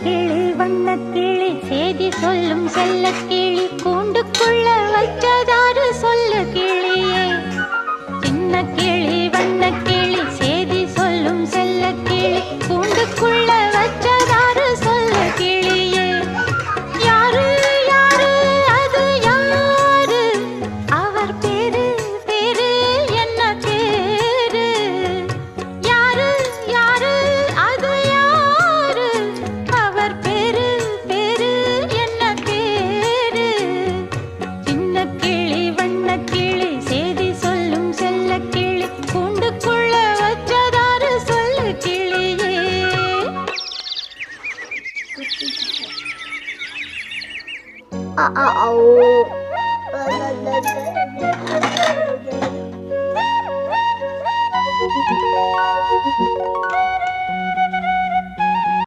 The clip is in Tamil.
கிளி வண்ண கிளி செய்தி சொல்லும் செல்ல கிளி கூண்டுக்குள்ள வச்சதாரு சொல்லு கிளியே. சின்ன கிளி வண்ண கிளி செய்தி சொல்லும் செல்ல கிளி கூண்டுக்குள்ள வச்சதாரு சொல்லு கிளியே. யாரு யாரு அது யாரு, அவர் பேரு பேரு என்ன பேரு. யாரு யாரு அது யாரு, அவர் பேரு பேரு என்ன பேரு. சின்ன கிளி வண்ண கிளி செய்தி சொல்லும் செல்ல கிளி கூண்டுக்குள்ள வச்சதாரு சொல்லு கிளியே. Ah, ah, oh.